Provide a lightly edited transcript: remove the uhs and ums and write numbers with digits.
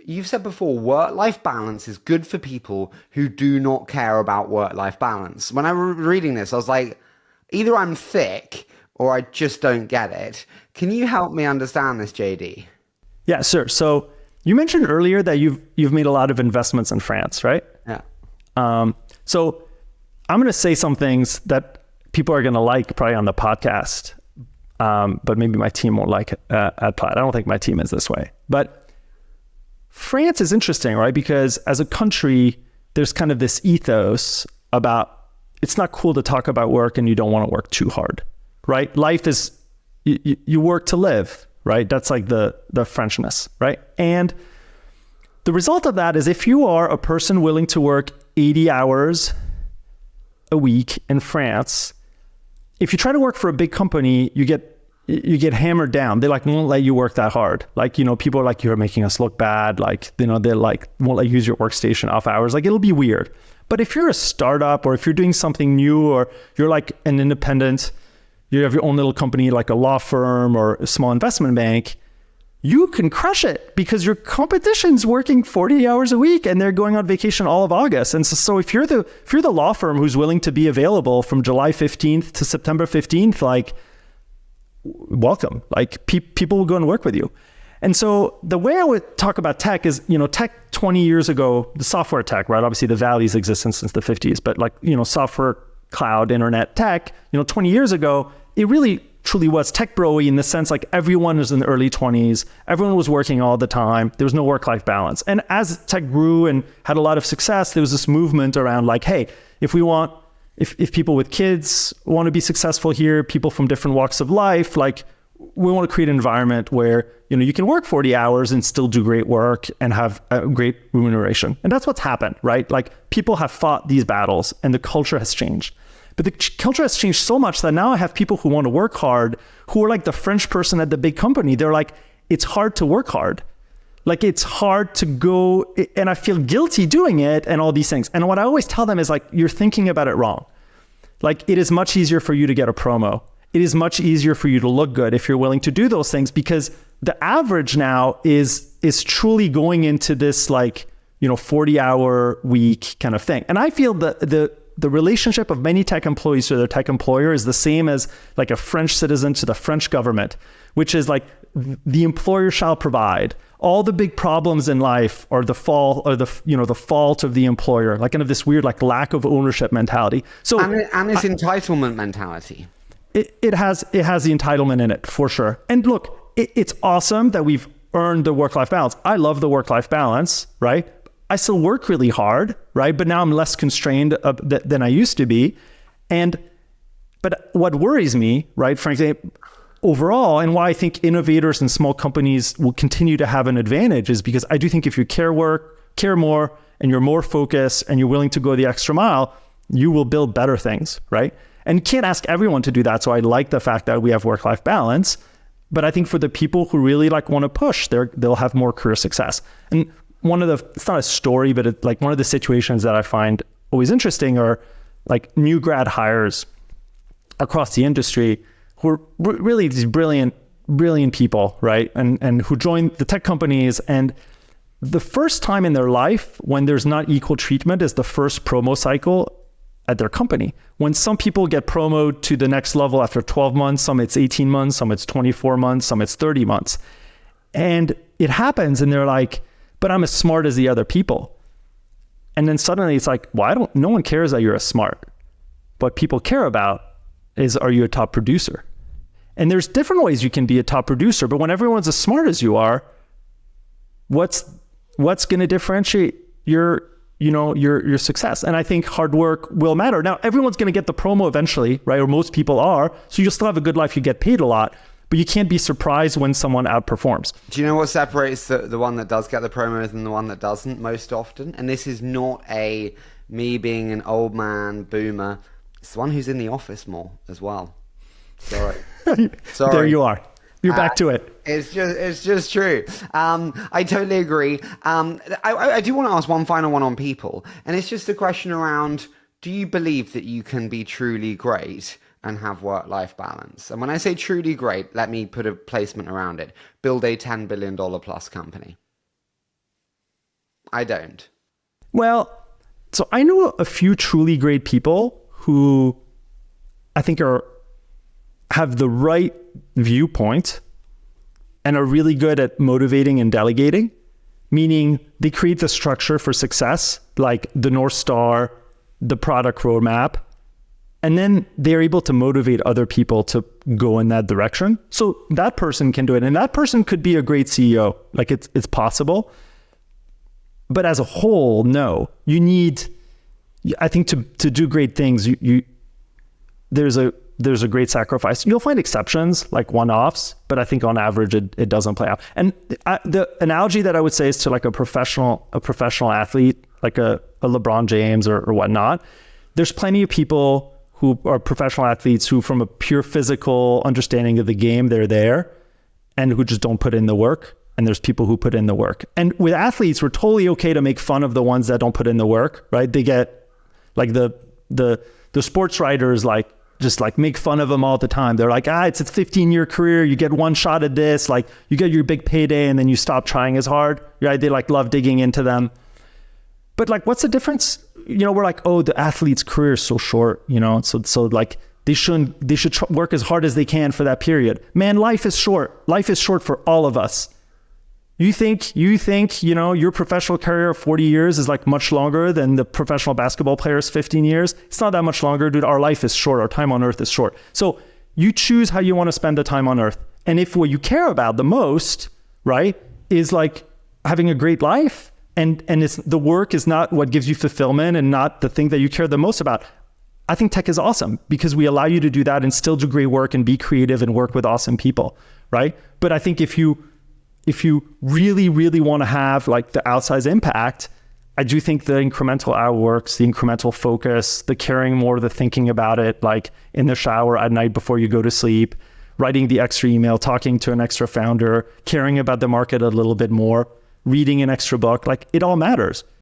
you've said before, work-life balance is good for people who do not care about work-life balance. When I was reading this, I was like, either I'm thick or I just don't get it. Can you help me understand this, JD? Yeah, sure. So you mentioned earlier that you've made a lot of investments in France, right? Yeah. So I'm going to say some things that people are going to like probably on the podcast, but maybe my team won't like it at Plaid. I don't think my team is this way. But France is interesting, right? Because as a country, there's kind of this ethos about it's not cool to talk about work and you don't want to work too hard, right? Life is, you work to live, right? That's like the Frenchness, right? And the result of that is if you are a person willing to work 80 hours a week in France, if you try to work for a big company, you get hammered down. They like won't let you work that hard. Like, people are like, you're making us look bad. Like, they're like, won't let you use your workstation off hours. Like, it'll be weird. But if you're a startup or if you're doing something new or you're like an independent, you have your own little company like a law firm or a small investment bank, you can crush it because your competition's working 40 hours a week and they're going on vacation all of August. And so if you're the law firm who's willing to be available from July 15th to September 15th, like, welcome. Like, people will go and work with you. And so the way I would talk about tech is, tech 20 years ago, the software tech, right? Obviously the Valley's existence since the 50s, but like, software, cloud, internet tech, 20 years ago, it really truly was tech bro-y in the sense like everyone was in the early 20s, everyone was working all the time, there was no work-life balance. And as tech grew and had a lot of success, there was this movement around like, hey, if people with kids want to be successful here, people from different walks of life, like we want to create an environment where, you can work 40 hours and still do great work and have a great remuneration. And that's what's happened, right? Like people have fought these battles and the culture has changed. But the culture has changed so much that now I have people who want to work hard, who are like the French person at the big company. They're like, it's hard to work hard. Like it's hard to go, and I feel guilty doing it and all these things. And what I always tell them is like, you're thinking about it wrong. Like it is much easier for you to get a promo. It is much easier for you to look good if you're willing to do those things, because the average now is truly going into this like, 40-hour week kind of thing. And I feel that the relationship of many tech employees to their tech employer is the same as like a French citizen to the French government, which is like the employer shall provide. All the big problems in life are the fault of the employer, like kind of this weird like lack of ownership mentality. So and this entitlement mentality. It has the entitlement in it for sure. And look, it's awesome that we've earned the work-life balance. I love the work-life balance, right? I still work really hard, right? But now I'm less constrained than I used to be. But what worries me, right, frankly, overall, and why I think innovators and small companies will continue to have an advantage is because I do think if you care more, and you're more focused and you're willing to go the extra mile, you will build better things, right? And you can't ask everyone to do that. So I like the fact that we have work-life balance. But I think for the people who really like want to push, they'll have more career success. And it's not a story, but it's like one of the situations that I find always interesting are like new grad hires across the industry who are really these brilliant people, right? And who join the tech companies, and the first time in their life when there's not equal treatment is the first promo cycle at their company. When some people get promoted to the next level after 12 months, some it's 18 months, some it's 24 months, some it's 30 months. And it happens and they're like, but I'm as smart as the other people. And then suddenly it's like, well, no one cares that you're as smart. What people care about is, are you a top producer? And there's different ways you can be a top producer, but when everyone's as smart as you are, what's going to differentiate your success? And I think hard work will matter. Now, everyone's going to get the promo eventually, right? Or most people are. So you'll still have a good life. You get paid a lot, but you can't be surprised when someone outperforms. Do you know what separates the one that does get the promos and the one that doesn't most often? And this is not me being an old man boomer. It's the one who's in the office more as well. Sorry. There you are. You're back to it. It's just true. I totally agree. I do want to ask one final one on people, and it's just a question around: do you believe that you can be truly great and have work-life balance? And when I say truly great, let me put a placement around it. Build a $10 billion plus company. I don't. Well, so I know a few truly great people who I think have the right viewpoint and are really good at motivating and delegating, meaning they create the structure for success, like the North Star, the product roadmap, and then they're able to motivate other people to go in that direction. So that person can do it. And that person could be a great CEO. Like it's possible. But as a whole, no. You need, I think to do great things, there's a great sacrifice. You'll find exceptions, like one-offs, but I think on average it doesn't play out. And the analogy that I would say is to like a professional athlete, like a LeBron James or whatnot. There's plenty of people who are professional athletes who, from a pure physical understanding of the game, they're there, and who just don't put in the work. And there's people who put in the work. And with athletes, we're totally okay to make fun of the ones that don't put in the work, right? They get like the sports writers just make fun of them all the time. They're like, it's a 15-year career. You get one shot at this, like you get your big payday and then you stop trying as hard, right? They like love digging into them. But like, what's the difference? We're like, oh, the athlete's career is so short, so like they should work as hard as they can for that period. Man, life is short. Life is short for all of us. You think, your professional career of 40 years is like much longer than the professional basketball player's 15 years? It's not that much longer, dude. Our life is short. Our time on earth is short. So you choose how you want to spend the time on earth. And if what you care about the most, right, is like having a great life, and it's the work is not what gives you fulfillment and not the thing that you care the most about, I think tech is awesome because we allow you to do that and still do great work and be creative and work with awesome people, right? But I think if you really, really want to have like the outsized impact, I do think the incremental hourworks, the incremental focus, the caring more, the thinking about it, like in the shower at night before you go to sleep, writing the extra email, talking to an extra founder, caring about the market a little bit more, reading an extra book, like it all matters.